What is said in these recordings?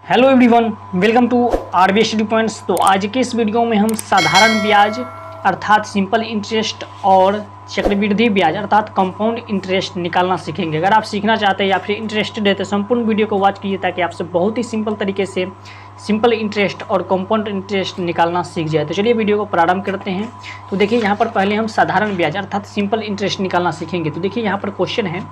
Hello everyone, welcome to RBS study points. तो आज के इस वीडियो में हम साधारण ब्याज अर्थात सिंपल इंटरेस्ट और चक्रवृद्धि ब्याज अर्थात कंपाउंड इंटरेस्ट निकालना सीखेंगे। अगर आप सीखना चाहते हैं या फिर इंटरेस्टेड है तो संपूर्ण वीडियो को वॉच कीजिए ताकि आपसे बहुत ही सिंपल तरीके से सिंपल इंटरेस्ट और कंपाउंड इंटरेस्ट निकालना सीख जाए। तो चलिए वीडियो को प्रारंभ करते हैं। तो देखिए यहाँ पर पहले हम साधारण ब्याज अर्थात सिंपल इंटरेस्ट निकालना सीखेंगे। तो देखिए यहाँ पर क्वेश्चन है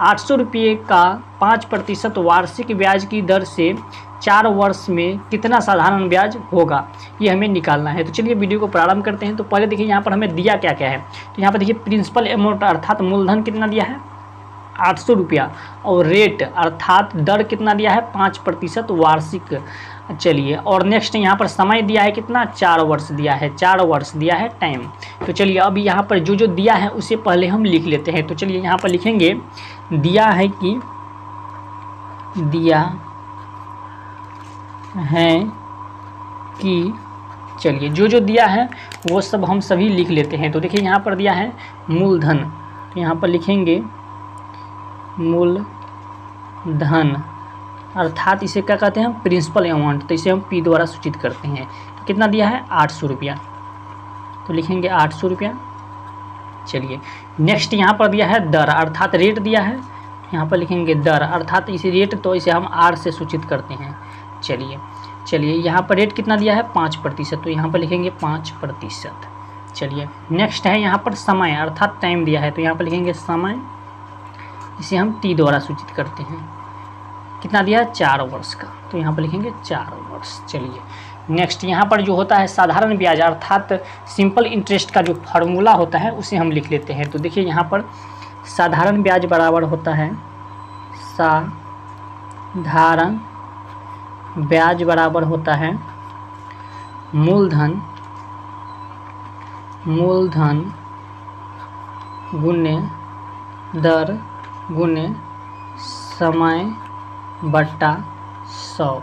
800 रुपये का 5% वार्षिक ब्याज की दर से 4 वर्ष में कितना साधारण ब्याज होगा, ये हमें निकालना है। तो चलिए वीडियो को प्रारंभ करते हैं। तो पहले देखिए यहाँ पर हमें दिया क्या क्या है। तो यहाँ पर देखिए प्रिंसिपल अमाउंट अर्थात मूलधन कितना दिया है 800 रुपया और रेट अर्थात दर कितना दिया है 5% वार्षिक। चलिए और नेक्स्ट यहाँ पर समय दिया है कितना 4 वर्ष दिया है, 4 वर्ष दिया है टाइम। तो चलिए अभी यहाँ पर जो जो दिया है उसे पहले हम लिख लेते हैं। तो चलिए यहाँ पर लिखेंगे दिया है कि चलिए जो जो दिया है वो सब हम सभी लिख लेते हैं। तो देखिए यहाँ पर दिया है मूलधन, तो यहाँ पर लिखेंगे मूलधन अर्थात इसे क्या कहते हैं हम प्रिंसिपल अमाउंट, तो इसे हम पी द्वारा सूचित करते हैं। तो कितना दिया है 800 रुपया, तो लिखेंगे 800 रुपया। चलिए नेक्स्ट यहाँ पर दिया है दर अर्थात रेट दिया है, यहाँ पर लिखेंगे दर अर्थात इसे रेट, तो इसे हम आर से सूचित करते हैं। चलिए यहाँ पर रेट कितना दिया है 5%, तो यहाँ पर लिखेंगे 5%। चलिए नेक्स्ट है यहाँ पर समय अर्थात टाइम दिया है, तो यहाँ पर लिखेंगे समय, इसे हम टी द्वारा सूचित करते हैं। कितना दिया है 4 वर्ष का, तो यहाँ पर लिखेंगे 4 वर्ष। चलिए नेक्स्ट यहाँ पर जो होता है साधारण ब्याज अर्थात सिंपल इंटरेस्ट का जो फार्मूला होता है उसे हम लिख लेते हैं। तो देखिए यहाँ पर साधारण ब्याज बराबर होता है साधारण ब्याज बराबर होता है मूलधन गुणे दर गुणे समय बट्टा 100।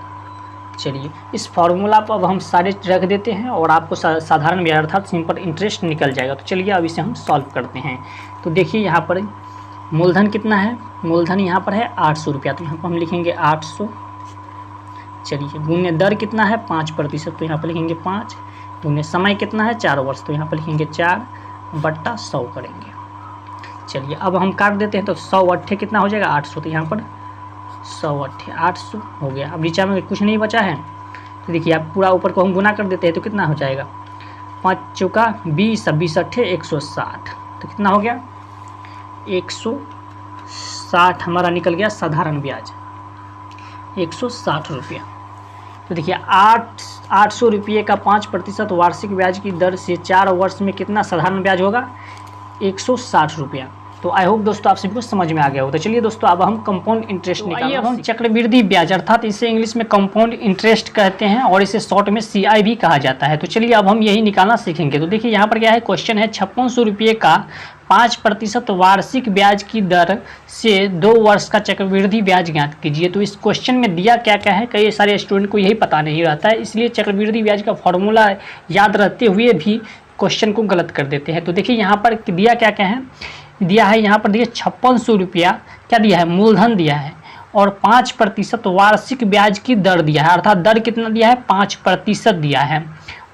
चलिए इस फार्मूला पर अब हम सारे रख देते हैं और आपको साधारण ब्याज अर्थात सिंपल इंटरेस्ट निकल जाएगा। तो चलिए अब इसे हम सॉल्व करते हैं। तो देखिए यहाँ पर मूलधन कितना है, मूलधन यहाँ पर है 800 रुपया, तो यहाँ पर हम लिखेंगे 800। चलिए गुणे दर कितना है 5%, तो यहाँ पर लिखेंगे 5। गुणे समय कितना है 4 वर्ष, तो यहाँ पर लिखेंगे 4 बट्टा 100 करेंगे। चलिए अब हम काट देते हैं। तो 100 अट्ठे कितना हो जाएगा 800, तो यहाँ पर 100 अट्ठे 800 हो गया। अब नीचे में कुछ नहीं बचा है, तो देखिए आप पूरा ऊपर को हम गुना कर देते हैं तो कितना हो जाएगा 5 चौका 20, 20 अट्ठे 160, तो कितना हो गया 160 हमारा निकल गया साधारण ब्याज 160 रुपया। तो देखिए 800 रुपये का 5% वार्षिक ब्याज की दर से 4 वर्ष में कितना साधारण ब्याज होगा 160 रुपया। तो आई होप दोस्तों आप सभी को समझ में आ गया हो। तो चलिए दोस्तों अब हम कंपाउंड इंटरेस्ट निकालेंगे। अब हम चक्रवृद्धि ब्याज अर्थात इसे इंग्लिश में कंपाउंड इंटरेस्ट कहते हैं और इसे शॉर्ट में CI भी कहा जाता है। तो चलिए अब हम यही निकालना सीखेंगे। तो देखिए यहाँ पर क्या है, क्वेश्चन है 5600 रुपये का 5% वार्षिक ब्याज की दर से 2 वर्ष का चक्रवृद्धि ब्याज ज्ञात कीजिए। तो इस क्वेश्चन में दिया क्या क्या है, कई सारे स्टूडेंट को यही पता नहीं रहता है, इसलिए चक्रवृद्धि ब्याज का फॉर्मूला याद रहते हुए भी क्वेश्चन को गलत कर देते हैं। तो देखिए यहाँ पर दिया क्या क्या है, दिया है यहाँ पर देखिए 5600 रुपया क्या दिया है मूलधन दिया है और 5% वार्षिक ब्याज की दर दिया है अर्थात दर कितना दिया है 5% दिया है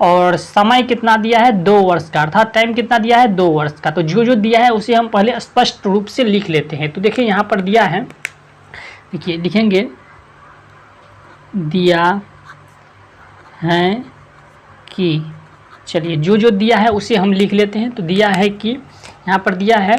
और समय कितना दिया है 2 वर्ष का अर्थात टाइम कितना दिया है 2 वर्ष का। तो जो जो दिया है उसे हम पहले स्पष्ट रूप से लिख लेते हैं। तो देखिए यहाँ पर दिया है, देखिए लिखेंगे दिया है कि, चलिए जो जो दिया है उसे हम लिख लेते हैं। तो दिया है कि यहाँ पर दिया है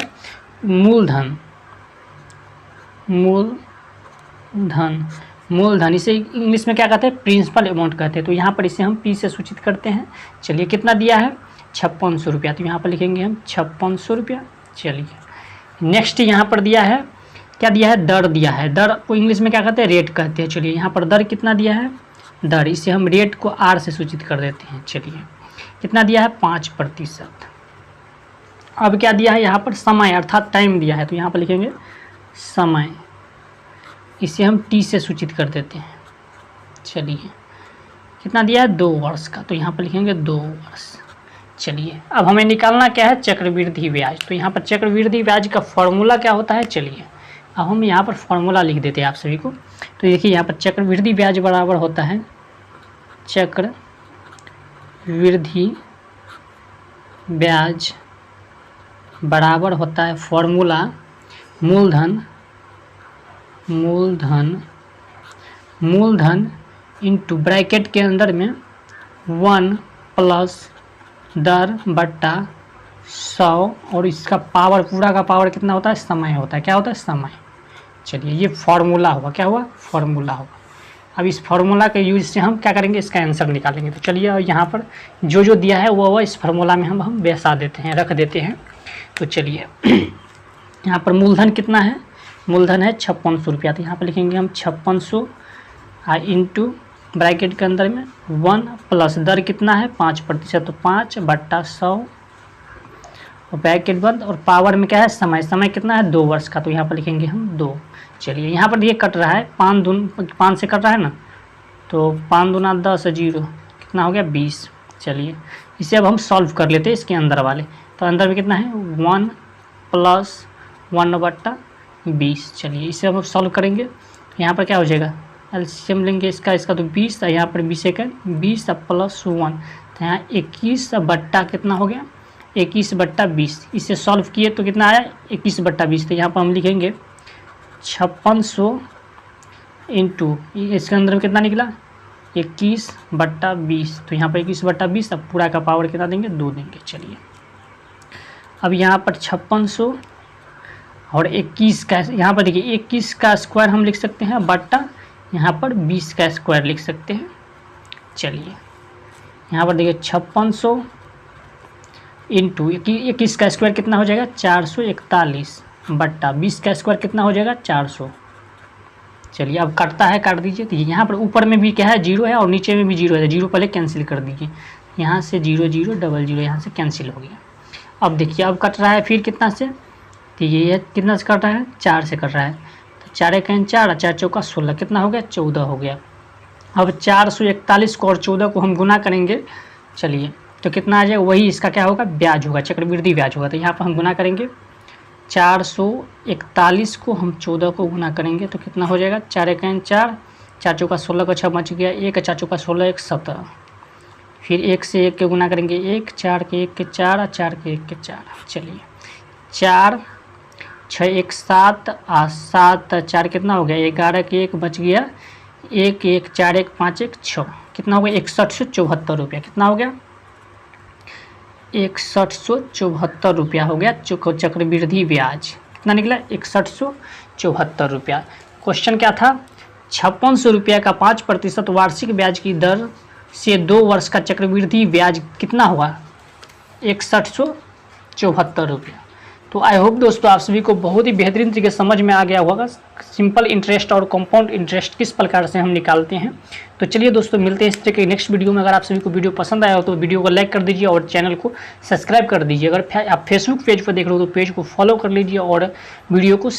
मूलधन इसे इंग्लिश में क्या कहते हैं प्रिंसिपल अमाउंट कहते हैं। तो यहाँ पर इसे हम पी से सूचित करते हैं। चलिए कितना दिया है 5600 रुपया, तो यहाँ पर लिखेंगे हम 5600 रुपया। चलिए नेक्स्ट यहाँ पर दिया है क्या दिया है दर दिया है, दर को इंग्लिश में क्या कहते हैं रेट कहते हैं। चलिए यहाँ पर दर कितना दिया है दर, इसे हम रेट को आर से सूचित कर देते हैं। चलिए कितना दिया है 5%। अब क्या दिया है यहाँ पर समय अर्थात टाइम दिया है, तो यहाँ पर लिखेंगे समय, इसे हम टी से सूचित कर देते हैं। चलिए कितना दिया है 2 वर्ष का, तो यहाँ पर लिखेंगे 2 वर्ष। चलिए अब हमें निकालना क्या है चक्रवृद्धि ब्याज। तो यहाँ पर चक्रवृद्धि ब्याज का फॉर्मूला क्या होता है, चलिए अब हम यहाँ पर फॉर्मूला लिख देते हैं आप सभी को। तो देखिए यहाँ पर चक्रवृद्धि ब्याज बराबर होता है, चक्रवृद्धि ब्याज बराबर होता है फॉर्मूला मूलधन इंटू ब्रैकेट के अंदर में 1 प्लस दर बट्टा 100 और इसका पावर, पूरा का पावर कितना होता है, समय होता है। क्या होता है, समय। चलिए ये फॉर्मूला हुआ, क्या हुआ, फॉर्मूला हुआ। अब इस फार्मूला के यूज से हम क्या करेंगे, इसका आंसर निकालेंगे। तो चलिए यहाँ पर जो जो दिया है वो इस फार्मूला में हम बैसा देते हैं, रख देते हैं। तो चलिए यहाँ पर मूलधन कितना है, मूलधन है 5600 रुपया। तो यहाँ पर लिखेंगे हम 5600 इंटू ब्रैकेट के अंदर में 1 प्लस दर कितना है 5%, तो 5/100 और ब्रैकेट बंद, और पावर में क्या है, समय। समय कितना है, 2 वर्ष का। तो यहाँ पर लिखेंगे हम 2। चलिए यहाँ पर ये कट रहा है 5 से कट रहा है ना, तो 5 दूना 10, 0 कितना हो गया 20। चलिए इसे अब हम सॉल्व कर लेते हैं इसके अंदर वाले। तो अंदर में कितना है 1 प्लस 1/20। चलिए इसे हम सॉल्व करेंगे। तो यहाँ पर क्या हो जाएगा, एलसीएम लेंगे इसका तो 20, यहाँ पर 20 सेकंड 20 प्लस 1, तो यहाँ 21 बट्टा कितना हो गया 21/20। इसे सॉल्व किए तो कितना आया 21/20। तो यहाँ पर हम लिखेंगे 5600 इंटू इसके अंदर में कितना निकला 21/20। तो यहाँ पर 21/20, अब पूरा का पावर कितना देंगे 2 देंगे। चलिए अब यहाँ पर 5600 और 21 का, यहाँ पर देखिए 21 का स्क्वायर हम लिख सकते हैं बट्टा यहाँ पर 20 का स्क्वायर लिख सकते हैं। चलिए यहाँ पर देखिए 5600 इंटू 21 का स्क्वायर कितना हो जाएगा 441 बट्टा 20 का स्क्वायर कितना हो जाएगा 400। चलिए अब कटता है, काट दीजिए। तो यहाँ पर ऊपर में भी क्या है 0 है और नीचे में भी 0 है, 0 पहले कैंसिल कर दीजिए। यहाँ से 0 0 डबल 0 यहाँ से कैंसिल हो गया। अब देखिए अब कट रहा है फिर कितना से, तो ये कितना से कट रहा है 4 से कट रहा है। तो 4 1 4, 4 चौका 16 कितना हो गया 14 हो गया। अब 441 को और 14 को हम गुना करेंगे। चलिए तो कितना आ जाएगा, वही इसका क्या होगा ब्याज होगा, चक्रवृद्धि ब्याज होगा। तो यहाँ पर हम गुना करेंगे 441 को हम 14 को गुना करेंगे तो कितना हो जाएगा 4 1 4, 4 चौका 16 का 6 बच गया 1, 4 चौका 16 1 17, फिर 1 से 1 के गुना करेंगे 1, 4 के 1 के 4, 4 के 1 के 4। चलिए 4 6 1 7 7 4 कितना हो गया 11 के 1 बच गया 1 1 4 1 5 1 6, कितना हो गया 6174 रुपया। कितना हो गया 6174 रुपया हो गया चक्रवृद्धि ब्याज। कितना निकला 6174 रुपया। क्वेश्चन क्या था, 5600 रुपया का 5% वार्षिक ब्याज की दर से 2 वर्ष का चक्रवृद्धि ब्याज कितना हुआ 6174 रुपया। तो आई होप दोस्तों आप सभी को बहुत ही बेहतरीन तरीके से समझ में आ गया होगा सिंपल इंटरेस्ट और कंपाउंड इंटरेस्ट किस प्रकार से हम निकालते हैं। तो चलिए दोस्तों मिलते हैं इस तरह के नेक्स्ट वीडियो में। अगर आप सभी को वीडियो पसंद आया हो तो वीडियो को लाइक कर दीजिए और चैनल को सब्सक्राइब कर दीजिए। अगर आप फेसबुक पेज पर देख रहे हो तो पेज को फॉलो कर लीजिए और वीडियो को